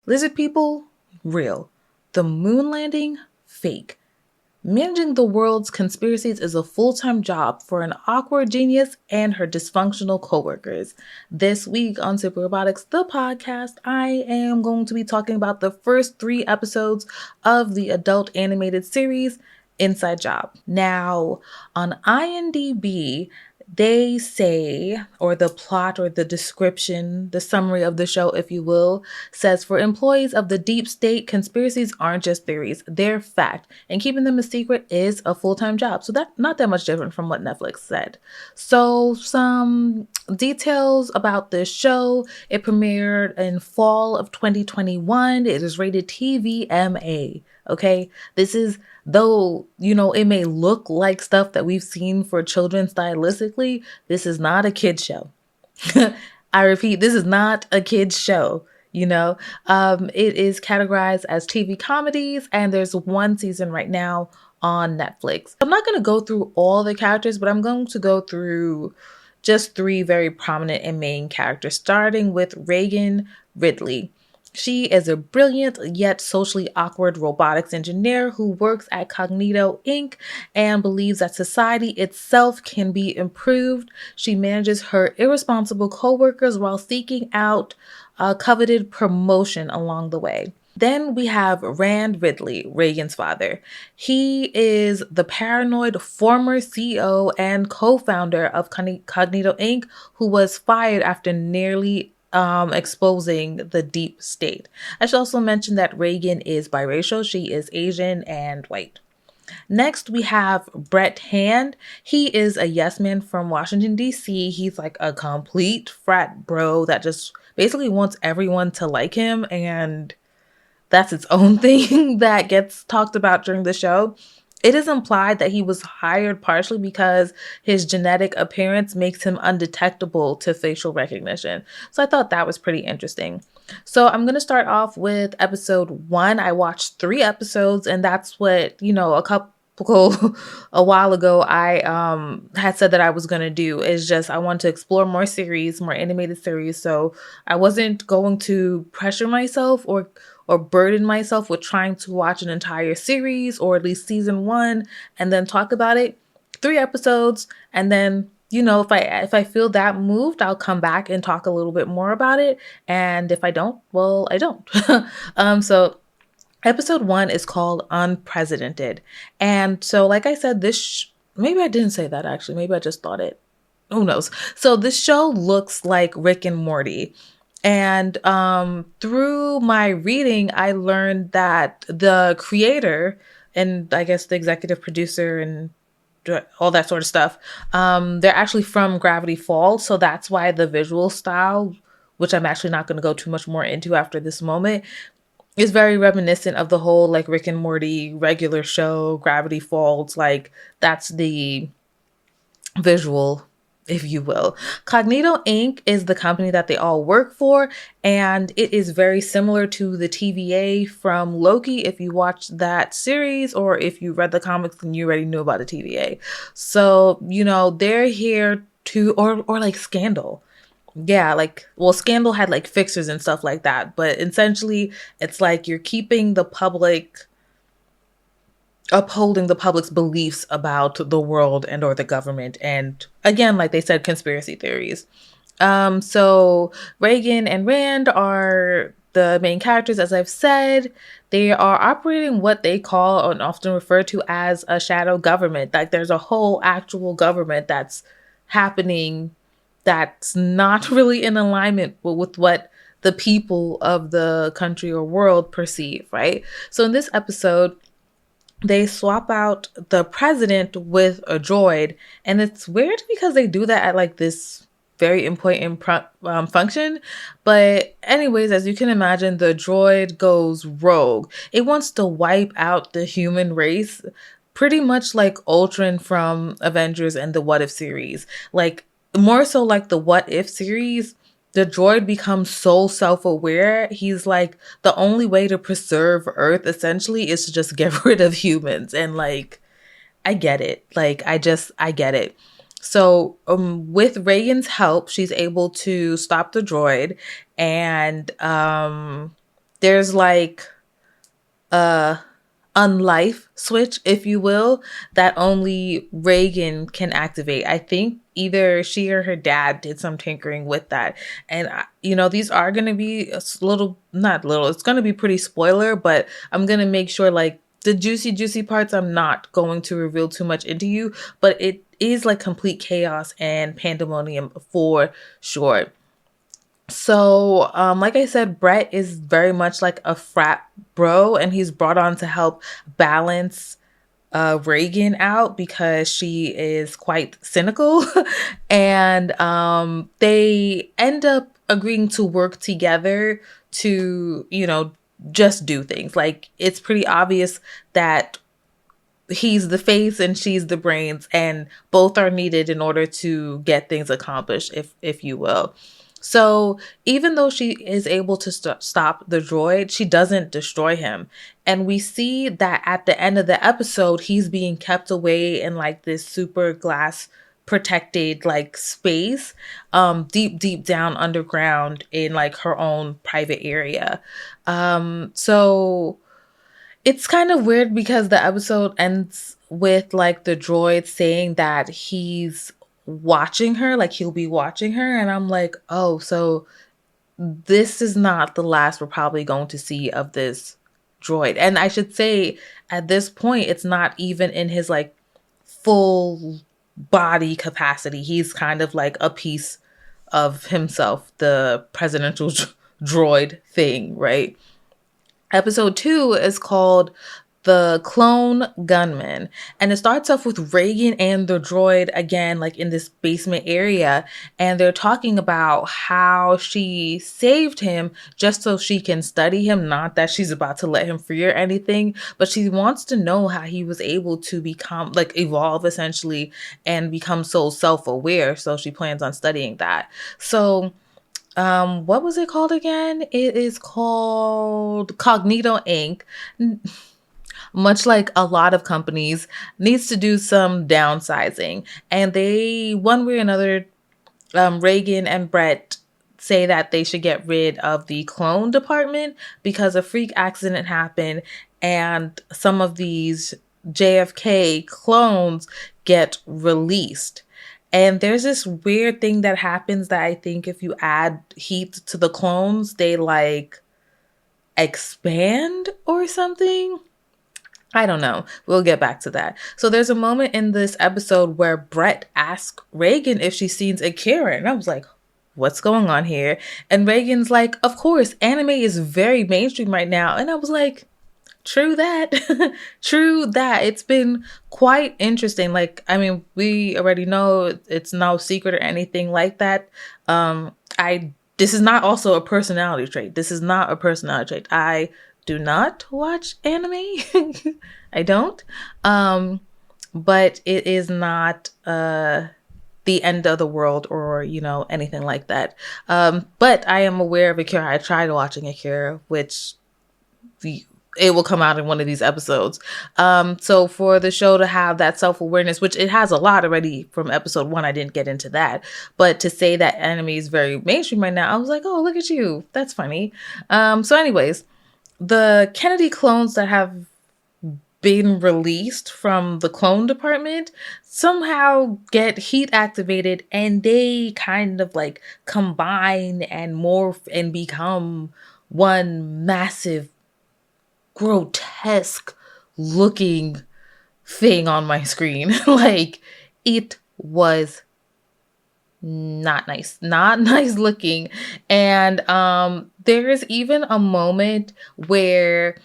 Lizard people, real. The moon landing, fake. Managing the world's conspiracies is a full-time job for an awkward genius and her dysfunctional coworkers. This week on Super Robotics, the podcast, I am going to be talking about the first 3 episodes of the adult animated series Inside Job. Now, on IMDb, they say, or the plot or the description, the summary of the show, if you will, says for employees of the deep state, conspiracies aren't just theories, they're fact. And keeping them a secret is a full-time job. So that's not that much different from what Netflix said. So some details about this show. It premiered in fall of 2021. It is rated TVMA. Okay, this is, though, it may look like stuff that we've seen for children stylistically, this is not a kid's show. I repeat, this is not a kid's show. It is categorized as TV comedies, and there's 1 season right now on Netflix. I'm not going to go through all the characters, but I'm going to go through just 3 very prominent and main characters, starting with Reagan Ridley. She is a brilliant yet socially awkward robotics engineer who works at Cognito Inc. and believes that society itself can be improved. She manages her irresponsible coworkers while seeking out a coveted promotion along the way. Then we have Rand Ridley, Reagan's father. He is the paranoid former CEO and co-founder of Cognito Inc., who was fired after nearly exposing the deep state. I should also mention that Reagan is biracial. She is Asian and white. Next, we have Brett Hand. He is a yes man from Washington, D.C. He's like a complete frat bro that just basically wants everyone to like him, and that's its own thing that gets talked about during the show. It is implied that he was hired partially because his genetic appearance makes him undetectable to facial recognition. So I thought that was pretty interesting. So I'm going to start off with episode 1. I watched 3 episodes, and that's what, a while ago I had said that I was going to do, is just I want to explore more series, more animated series. So I wasn't going to pressure myself or burden myself with trying to watch an entire series or at least season 1 and then talk about it. 3 episodes, and then if I feel that moved, I'll come back and talk a little bit more about it. And if I don't, well, I don't. So episode 1 is called Unprecedented. And so, like I said, maybe I didn't say that actually. Maybe I just thought it. Who knows? So this show looks like Rick and Morty. And through my reading, I learned that the creator and I guess the executive producer and all that sort of stuff, they're actually from Gravity Falls. So that's why the visual style, which I'm actually not going to go too much more into after this moment, is very reminiscent of the whole like Rick and Morty regular show, Gravity Falls. Like that's the visual, if you will. Cognito Inc. is the company that they all work for, and it is very similar to the TVA from Loki. If you watched that series or if you read the comics, then you already knew about the TVA. So, they're here to, or like Scandal. Yeah, Scandal had like fixers and stuff like that, but essentially it's like you're keeping the public, upholding the public's beliefs about the world and or the government, and again, like they said, conspiracy theories. So Reagan and Rand are the main characters. As I've said, they are operating what they call and often refer to as a shadow government. Like there's a whole actual government that's happening that's not really in alignment with what the people of the country or world perceive, right? So in this episode, they swap out the president with a droid. And it's weird because they do that at like this very important function. But anyways, as you can imagine, the droid goes rogue. It wants to wipe out the human race, pretty much like Ultron from Avengers and the What If series. Like more so like the What If series, the droid becomes so self-aware. He's like, the only way to preserve Earth essentially is to just get rid of humans. And like, I get it. Like, I get it. So with Reagan's help, she's able to stop the droid and there's like a unlife switch, if you will, that only Reagan can activate. I think either she or her dad did some tinkering with that. And, these are going to be not little, it's going to be pretty spoiler, but I'm going to make sure like the juicy parts, I'm not going to reveal too much into you, but it is like complete chaos and pandemonium for sure. So, like I said, Brett is very much like a frat bro, and he's brought on to help balance Reagan out because she is quite cynical. And they end up agreeing to work together to, just do things. Like, it's pretty obvious that he's the face and she's the brains, and both are needed in order to get things accomplished, if you will. So even though she is able to stop the droid, she doesn't destroy him. And we see that at the end of the episode, he's being kept away in like this super glass protected like space, deep down underground in like her own private area. So it's kind of weird because the episode ends with like the droid saying that he's watching her, like he'll be watching her. And I'm like, oh, so this is not the last we're probably going to see of this droid. And I should say at this point, it's not even in his like full body capacity. He's kind of like a piece of himself, the presidential droid thing, right? Episode 2 is called The Clone Gunman. And it starts off with Reagan and the droid again, like in this basement area. And they're talking about how she saved him just so she can study him. Not that she's about to let him free or anything, but she wants to know how he was able to become, like, evolve essentially and become so self-aware. So she plans on studying that. So what was it called again? It is called Cognito Inc. Much like a lot of companies, needs to do some downsizing. And they, one way or another, Reagan and Brett say that they should get rid of the clone department because a freak accident happened and some of these JFK clones get released. And there's this weird thing that happens that I think if you add heat to the clones, they like expand or something. I don't know. We'll get back to that. So there's a moment in this episode where Brett asks Reagan if she's seen Akira. And I was like, what's going on here? And Reagan's like, of course, anime is very mainstream right now. And I was like, true that. True that. It's been quite interesting. Like, I mean, we already know it's no secret or anything like that. This is not also a personality trait. This is not a personality trait. I do not watch anime. I don't. But it is not the end of the world or, anything like that. But I am aware of Akira. I tried watching Akira, which it will come out in one of these episodes. So for the show to have that self-awareness, which it has a lot already from episode 1, I didn't get into that. But to say that anime is very mainstream right now, I was like, oh, look at you. That's funny. So anyways, the Kennedy clones that have been released from the clone department somehow get heat activated and they kind of like combine and morph and become one massive grotesque looking thing on my screen. Like, it was not nice looking. And there is even a moment where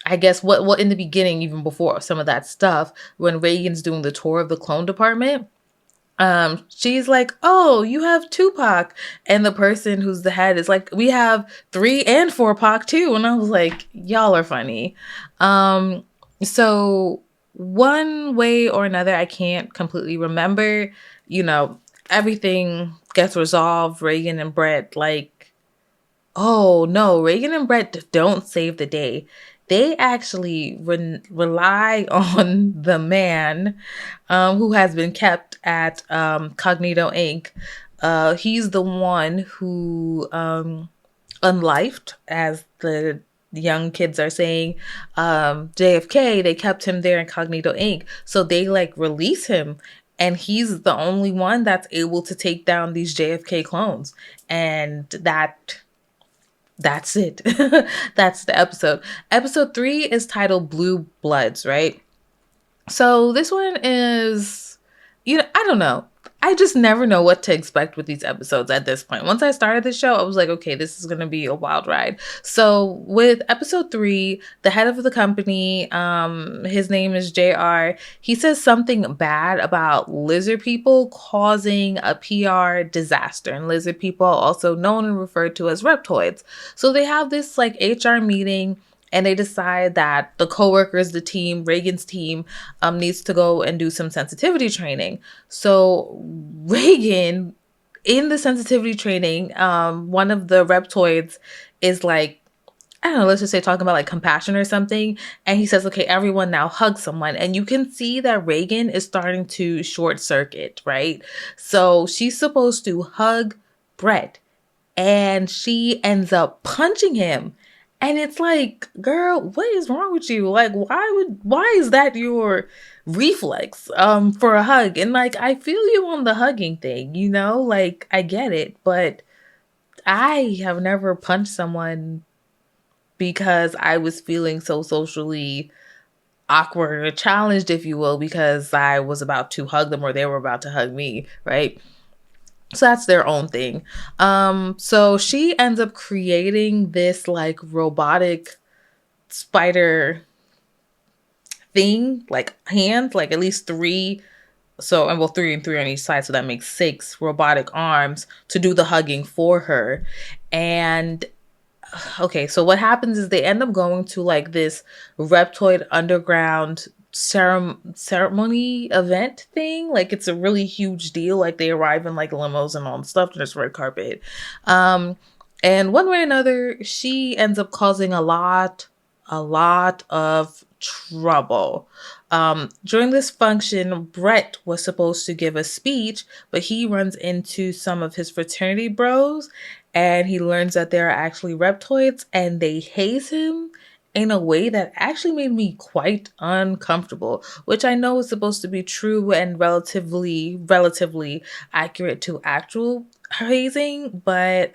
I guess what in the beginning, even before some of that stuff, when Reagan's doing the tour of the clone department, she's like, oh, you have Tupac. And the person who's the head is like, we have 3 and 4 Pac too. And I was like, y'all are funny. So one way or another, I can't completely remember, everything gets resolved. Reagan and Brett, like, oh no, Reagan and Brett don't save the day. They actually rely on the man who has been kept at Cognito Inc. He's the one who unlifed, as the young kids are saying, JFK, they kept him there incognito Inc. So they like release him, and he's the only one that's able to take down these JFK clones. And that's it. That's the episode. Episode 3 is titled Blue Bloods, right? So this one is, I don't know. I just never know what to expect with these episodes at this point. Once I started the show, I was like, okay, this is going to be a wild ride. So with episode 3, the head of the company, his name is JR. He says something bad about lizard people causing a PR disaster. And lizard people are also known and referred to as reptoids. So they have this like HR meeting, and they decide that the coworkers, the team, Reagan's team, needs to go and do some sensitivity training. So Reagan, in the sensitivity training, one of the reptoids is like, I don't know, let's just say talking about like compassion or something. And he says, okay, everyone now hug someone. And you can see that Reagan is starting to short circuit, right? So she's supposed to hug Brett, and she ends up punching him. And it's like, girl, what is wrong with you? Like, why is that your reflex for a hug? And like, I feel you on the hugging thing, like I get it, but I have never punched someone because I was feeling so socially awkward or challenged, if you will, because I was about to hug them or they were about to hug me, right? So that's their own thing. So she ends up creating this like robotic spider thing, like hands, like at least 3. So, and well, 3 and 3 on each side. So that makes 6 robotic arms to do the hugging for her. And okay, so what happens is they end up going to like this reptoid underground ceremony event thing. Like it's a really huge deal. Like they arrive in like limos and all the stuff, and there's red carpet. And one way or another, she ends up causing a lot of trouble. During this function, Brett was supposed to give a speech, but he runs into some of his fraternity bros, and he learns that there are actually reptoids, and they haze him in a way that actually made me quite uncomfortable, which I know is supposed to be true and relatively accurate to actual hazing. But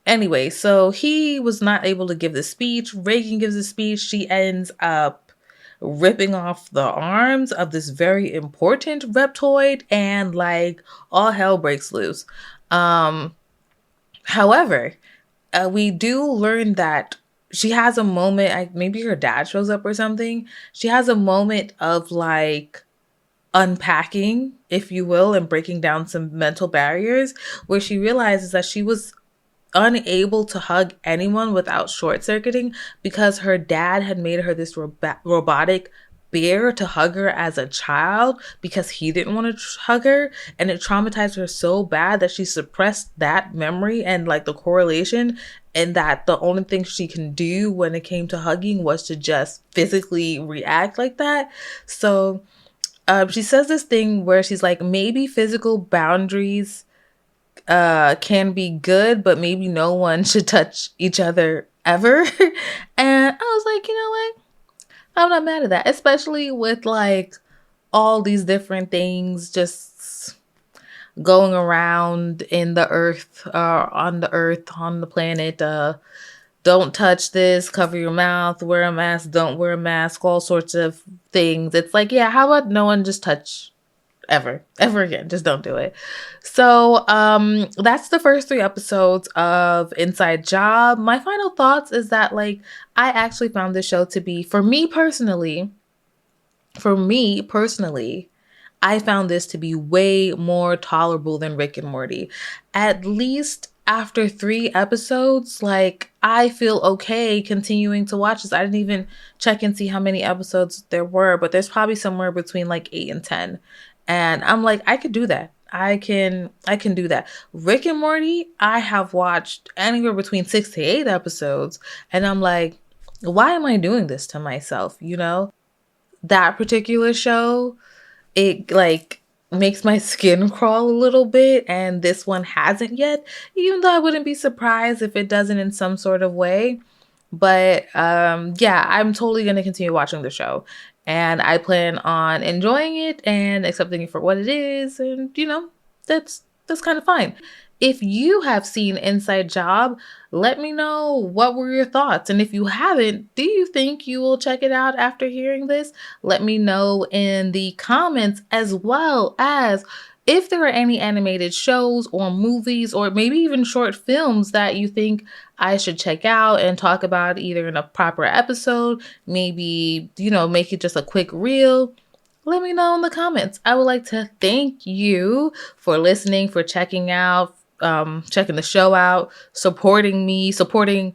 anyway, so he was not able to give the speech. Reagan gives a speech. She ends up ripping off the arms of this very important reptoid, and like all hell breaks loose. However, we do learn that she has a moment, maybe her dad shows up or something. She has a moment of like unpacking, if you will, and breaking down some mental barriers, where she realizes that she was unable to hug anyone without short circuiting because her dad had made her this robotic bear to hug her as a child because he didn't want to hug her, and it traumatized her so bad that she suppressed that memory and like the correlation, and that the only thing she can do when it came to hugging was to just physically react like that. So she says this thing where she's like, maybe physical boundaries can be good, but maybe no one should touch each other ever. And I was like, you know what? I'm not mad at that, especially with like all these different things just going around in the earth, on the planet. Don't touch this, cover your mouth, wear a mask, don't wear a mask, all sorts of things. It's like, yeah, how about no one just touch ever again? Just don't do it. So that's the first 3 episodes of Inside Job. My final thoughts is that like I actually found this show to be, for me personally, I found this to be way more tolerable than Rick and Morty. At least after 3 episodes, like I feel okay continuing to watch this. I didn't even check and see how many episodes there were, but there's probably somewhere between like 8 and 10. And I'm like, I could do that. I can do that. Rick and Morty, I have watched anywhere between 6 to 8 episodes. And I'm like, why am I doing this to myself? That particular show, it like makes my skin crawl a little bit. And this one hasn't yet, even though I wouldn't be surprised if it doesn't in some sort of way. But yeah, I'm totally going to continue watching the show. And I plan on enjoying it and accepting it for what it is. And, that's kind of fine. If you have seen Inside Job, let me know what were your thoughts. And if you haven't, do you think you will check it out after hearing this? Let me know in the comments, as well as if there are any animated shows or movies or maybe even short films that you think I should check out and talk about either in a proper episode, maybe, make it just a quick reel. Let me know in the comments. I would like to thank you for listening, for checking the show out, supporting me, supporting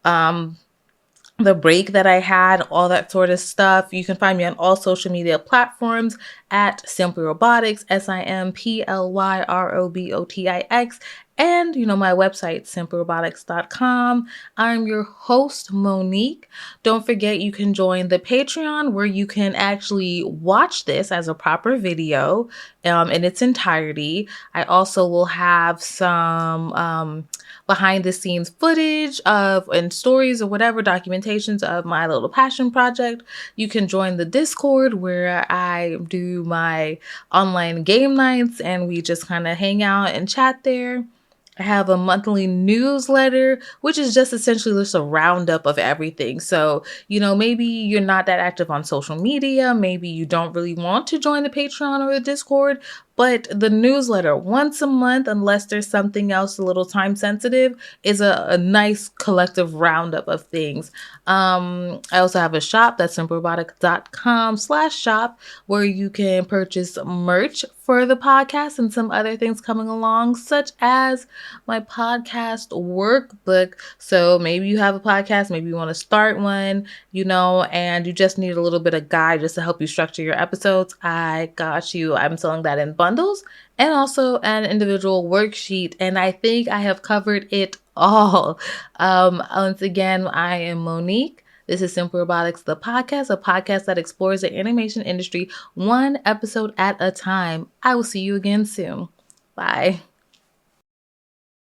the break that I had, all that sort of stuff. You can find me on all social media platforms at Simply Robotics, SIMPLYROBOTIX, and, my website, simplyrobotics.com. I'm your host, Monique. Don't forget, you can join the Patreon, where you can actually watch this as a proper video in its entirety. I also will have some behind the scenes footage and stories or whatever, documentations of my little passion project. You can join the Discord, where I do my online game nights and we just kind of hang out and chat there. I have a monthly newsletter, which is just essentially just a roundup of everything. So, maybe you're not that active on social media. Maybe you don't really want to join the Patreon or the Discord, but the newsletter once a month, unless there's something else a little time sensitive, is a nice collective roundup of things. I also have a shop, that's simplerobotics.com/shop, where you can purchase merch for the podcast and some other things coming along, such as my podcast workbook. So maybe you have a podcast, maybe you want to start one, and you just need a little bit of guide just to help you structure your episodes. I got you. I'm selling that in bundles and also an individual worksheet. And I think I have covered it all. Once again, I am Monique. This is Simple Robotics, the podcast, a podcast that explores the animation industry one episode at a time. I will see you again soon. Bye.